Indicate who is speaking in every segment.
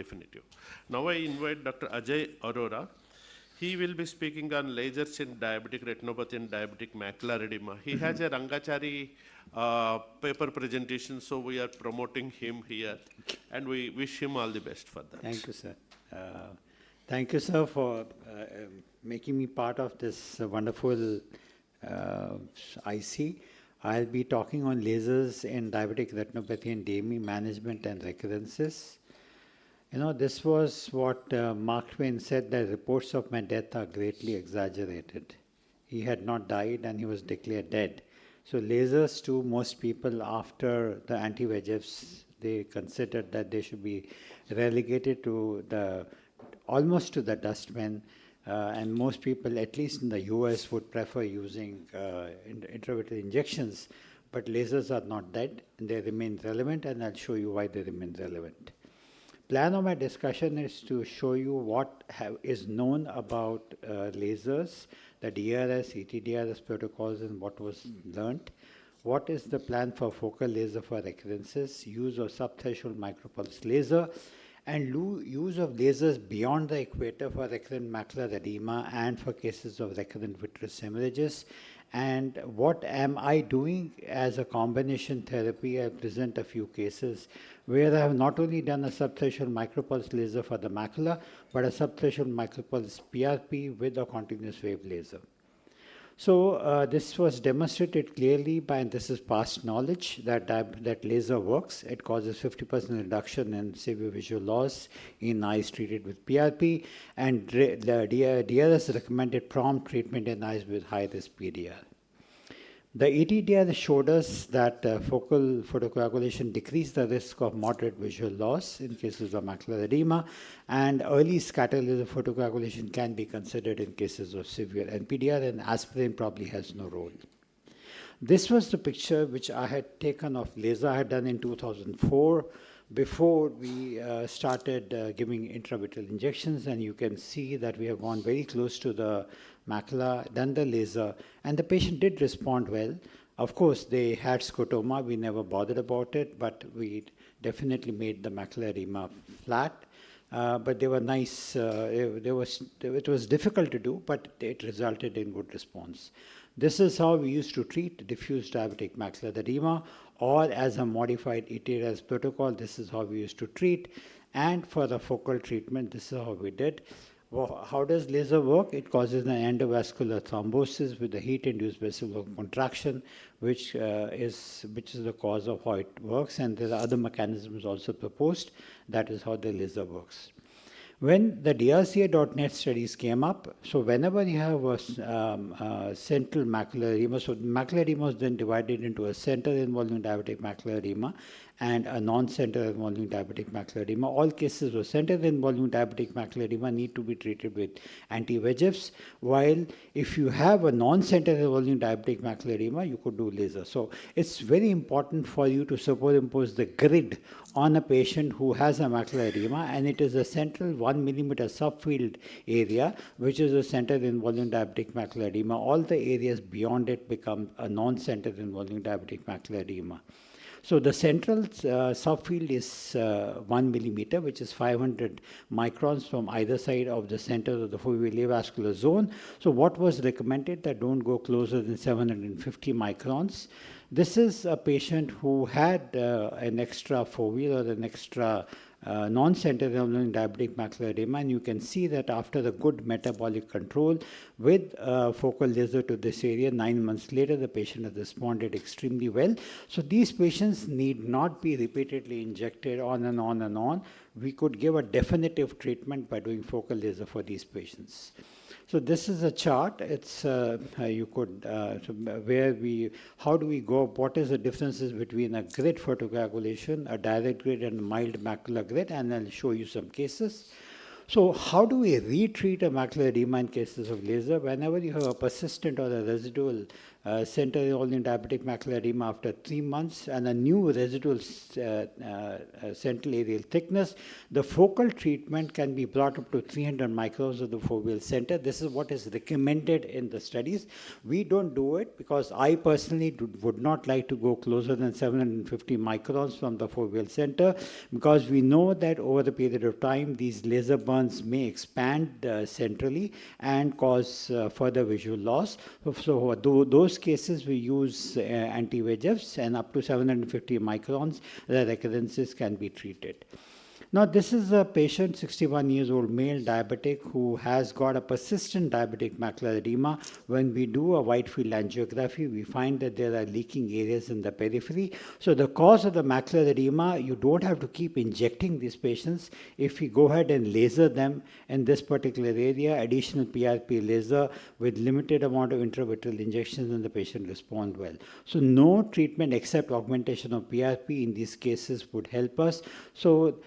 Speaker 1: definitive. Now I invite Dr. Ajay AURORA. He will be speaking on lasers in diabetic retinopathy and diabetic macular edema. He has a Rangachari paper presentation, so we are promoting him here, and we wish him all the best for that.
Speaker 2: Thank you, sir. Thank you, sir, for making me part of this wonderful IC. I'll be talking on lasers in diabetic retinopathy and DME management and recurrences. You know, this was what Mark Twain said, that reports of my death are greatly exaggerated. He had not died and he was declared dead. So lasers to most people after the anti-VEGFs, they considered that they should be relegated to almost to the dustbin. And most people, at least in the US, would prefer using intravitreal injections. But lasers are not dead, and they remain relevant, and I'll show you why they remain relevant. Plan of my discussion is to show you what is known about lasers, the DRS, ETDRS protocols, and what was learned. What is the plan for focal laser for recurrences, use of subthreshold micropulse laser, and use of lasers beyond the equator for recurrent macular edema and for cases of recurrent vitreous hemorrhages. And what am I doing as a combination therapy? I present a few cases where I have not only done a subthreshold micropulse laser for the macula, but a subthreshold micropulse PRP with a continuous wave laser. So this was demonstrated clearly by, and this is past knowledge, that laser works. It causes 50% reduction in severe visual loss in eyes treated with PRP, and the DRS recommended prompt treatment in eyes with high-risk PDR. The ETDR showed us that focal photocoagulation decreased the risk of moderate visual loss in cases of macular edema, and early scatter laser photocoagulation can be considered in cases of severe NPDR, and aspirin probably has no role. This was the picture which I had taken of laser I had done in 2004 before we started giving intravitreal injections, and you can see that we have gone very close to the macula, done the laser, and the patient did respond well. Of course, they had scotoma. We never bothered about it, but we definitely made the macular edema flat. But they were nice. It was difficult to do, but it resulted in good response. This is how we used to treat diffuse diabetic macular edema, or as a modified ETDRS protocol, this is how we used to treat. And for the focal treatment, this is how we did. Well, how does laser work? It causes an endovascular thrombosis with a heat-induced vesicular contraction, which is the cause of how it works. And there are other mechanisms also proposed. That is how the laser works. When the DRCA.net studies came up, so whenever you have a central macular edema, so macular edema is then divided into a center involving diabetic macular edema and a non-center involving diabetic macular edema. All cases of center involving diabetic macular edema need to be treated with anti-VEGFs, while if you have a non-center involving diabetic macular edema, you could do laser. So it's very important for you to superimpose the grid on a patient who has a macular edema, and it is a central 1 millimeter subfield area, which is a center involving diabetic macular edema. All the areas beyond it become a non-center involving diabetic macular edema. So the central subfield is 1 millimeter, which is 500 microns from either side of the center of the foveal avascular zone. So what was recommended, that don't go closer than 750 microns. This is a patient who had an extra foveal or an extra non-center involving diabetic macular edema, and you can see that after the good metabolic control with focal laser to this area, 9 months later, the patient has responded extremely well. So these patients need not be repeatedly injected on and on and on. We could give a definitive treatment by doing focal laser for these patients. So this is a chart. It's how do we go? What is the differences between a grid photocoagulation, a direct grid, and a mild macular grid? And I'll show you some cases. So how do we retreat a macular edema in cases of laser? Whenever you have a persistent or a residual center involving diabetic macular edema after 3 months and a new residual central areal thickness, the focal treatment can be brought up to 300 microns of the foveal center. This is what is recommended in the studies. We don't do it because I personally would not like to go closer than 750 microns from the foveal center, because we know that over the period of time these laser burns may expand centrally and cause further visual loss. So those cases we use anti-VEGFs, and up to 750 microns the recurrences can be treated. Now, this is a patient, 61 years old male diabetic, who has got a persistent diabetic macular edema. When we do a wide field angiography, we find that there are leaking areas in the periphery. So the cause of the macular edema, you don't have to keep injecting these patients. If we go ahead and laser them in this particular area, additional PRP laser with limited amount of intravitreal injections, and the patient responds well. So no treatment except augmentation of PRP in these cases would help us. So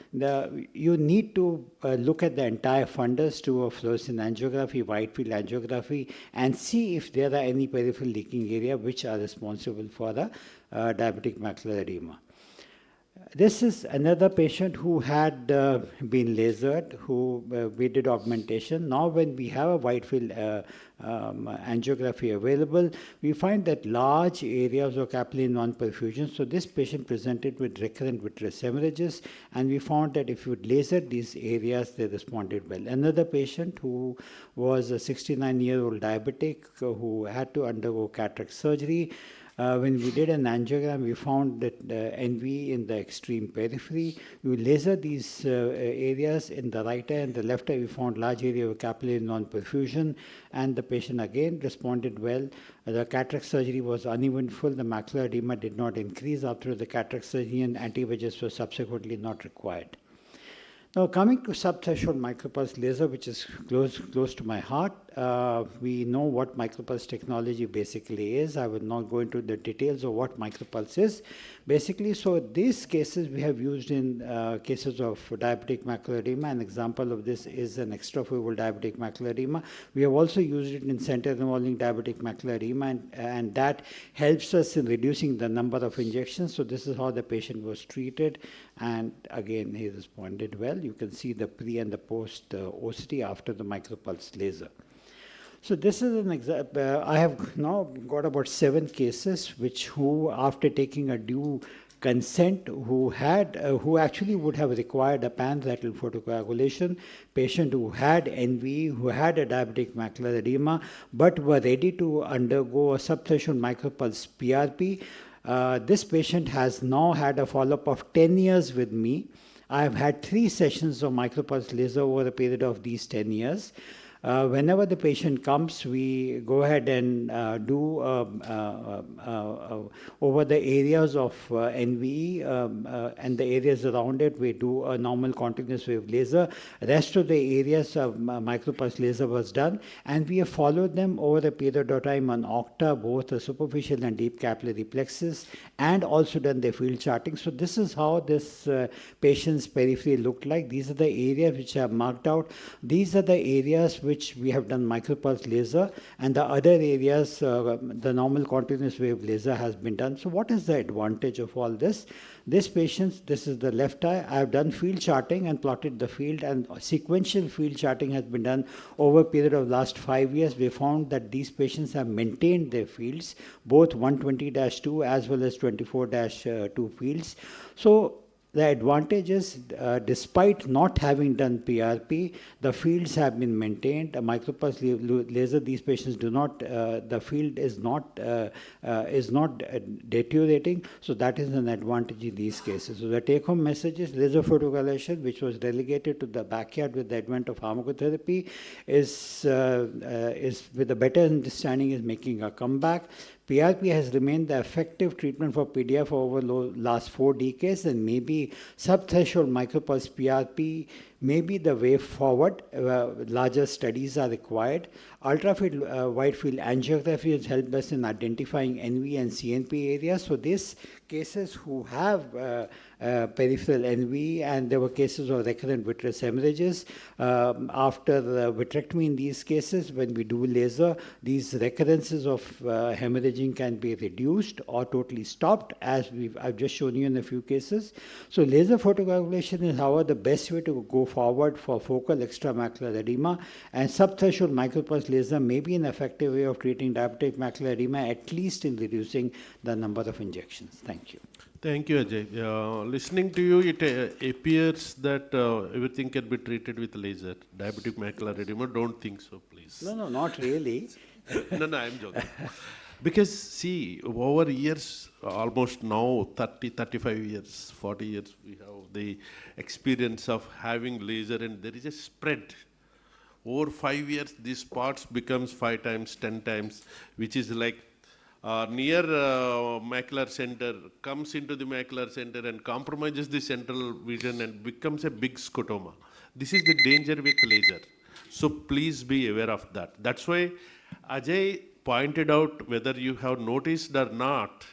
Speaker 2: you need to look at the entire fundus, to a fluorescein angiography, wide field angiography, and see if there are any peripheral leaking area which are responsible for the diabetic macular edema. This is another patient who had been lasered, who we did augmentation. Now when we have a wide field angiography available, we find that large areas of capillary non-perfusion. So this patient presented with recurrent vitreous hemorrhages, and we found that if you laser these areas, they responded well. Another patient who was a 69-year-old diabetic who had to undergo cataract surgery. When we did an angiogram, we found that NV in the extreme periphery. We laser these areas in the right eye and the left eye. We found large area of capillary non-perfusion, and the patient again responded well. The cataract surgery was uneventful. The macular edema did not increase after the cataract surgery, and anti-VEGFs were subsequently not required. Now, coming to subthreshold micropulse laser, which is close to my heart, we know what micropulse technology basically is. I will not go into the details of what micropulse is. Basically, so these cases we have used in cases of diabetic macular edema. An example of this is an extrafoveal diabetic macular edema. We have also used it in center involving diabetic macular edema, and that helps us in reducing the number of injections. So this is how the patient was treated, and again, he responded well. You can see the pre and the post OCT after the micropulse laser. So this is an example. I have now got about 7 cases who after taking a due consent, who actually would have required a pan-retinal photocoagulation, patient who had NV, who had a diabetic macular edema, but were ready to undergo a subthreshold micropulse PRP. This patient has now had a follow-up of 10 years with me. I have had 3 sessions of micropulse laser over a period of these 10 years. Whenever the patient comes, we go ahead and do over the areas of NVE and the areas around it, we do a normal continuous wave laser. Rest of the areas of micropulse laser was done, and we have followed them over a period of time on Octa, both the superficial and deep capillary plexus, and also done the field charting. So this is how this patient's periphery looked like. These are the areas which are marked out. These are the areas which we have done micropulse laser, and the other areas, the normal continuous wave laser has been done. So what is the advantage of all this? This patient, this is the left eye. I have done field charting and plotted the field, and sequential field charting has been done over a period of last 5 years. We found that these patients have maintained their fields, both 120-2 as well as 24-2 fields. So the advantage is, despite not having done PRP, the fields have been maintained. A micropulse laser, these patients do not, the field is not deteriorating. So that is an advantage in these cases. So the take-home message is laser photocoagulation, which was relegated to the backyard with the advent of pharmacotherapy, is with a better understanding, is making a comeback. PRP has remained the effective treatment for PDF over the last 4 decades, and maybe subthreshold micropulse PRP may be the way forward. Larger studies are required. Ultra-field wide field angiography has helped us in identifying NV and CNP areas. So these cases who have peripheral NV, and there were cases of recurrent vitreous hemorrhages. After vitrectomy in these cases, when we do laser, these recurrences of hemorrhaging can be reduced or totally stopped, as I've just shown you in a few cases. So laser photocoagulation is, however, the best way to go forward for focal extramacular edema, and subthreshold micropulse laser may be an effective way of treating diabetic macular edema, at least in reducing the number of injections. Thank you.
Speaker 1: Thank you, Ajay. Listening to you, it appears that everything can be treated with laser. Diabetic macular edema, don't think so, please.
Speaker 2: No, not really.
Speaker 1: No, I'm joking. Because, see, over years, almost now 30, 35 years, 40 years, we have the experience of having laser, and there is a spread. Over 5 years, these spots becomes 5 times, 10 times, which is like near macular center, comes into the macular center and compromises the central vision and becomes a big scotoma. This is the danger with laser. So please be aware of that. That's why Ajay pointed out, whether you have noticed or not,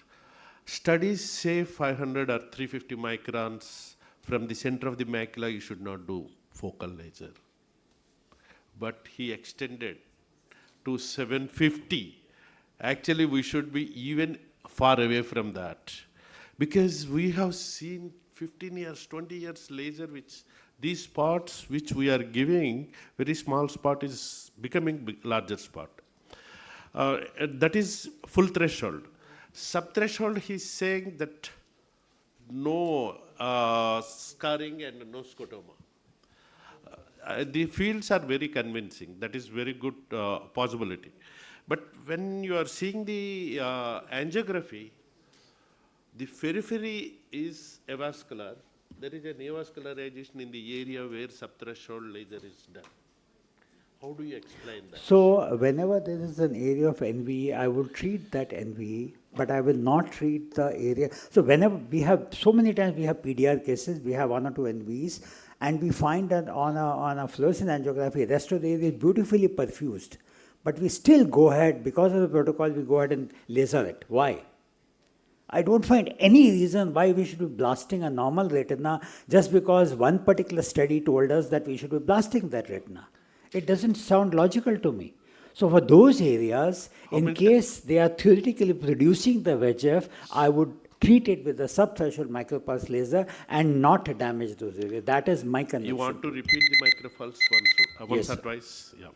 Speaker 1: studies say 500 or 350 microns from the center of the macula, you should not do focal laser. But he extended to 750. Actually, we should be even far away from that, because we have seen 15 years, 20 years laser, which these spots which we are giving, very small spot is becoming larger spot. That is full threshold. Subthreshold, he's saying that no scarring and no scotoma. The fields are very convincing. That is very good possibility. But when you are seeing the angiography, the periphery is avascular. There is an avascularization in the area where subthreshold laser is done. How do you explain that?
Speaker 2: So whenever there is an area of NVE, I will treat that NVE, but I will not treat the area. So whenever we have, so many times we have PDR cases, we have 1 or 2 NVEs, and we find that on a fluorescent angiography, the rest of the area is beautifully perfused. But we still go ahead, because of the protocol, we go ahead and laser it. Why? I don't find any reason why we should be blasting a normal retina just because one particular study told us that we should be blasting that retina. It doesn't sound logical to me. So for those areas, in case they are theoretically producing the VEGF, I would treat it with a subthreshold micropulse laser and not damage those areas. That is my conviction.
Speaker 1: You want to repeat the micropulse once
Speaker 2: Yes,
Speaker 1: or twice? Yeah.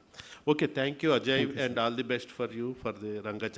Speaker 1: Okay, thank you, Ajay, and all the best for you for the Rangachari.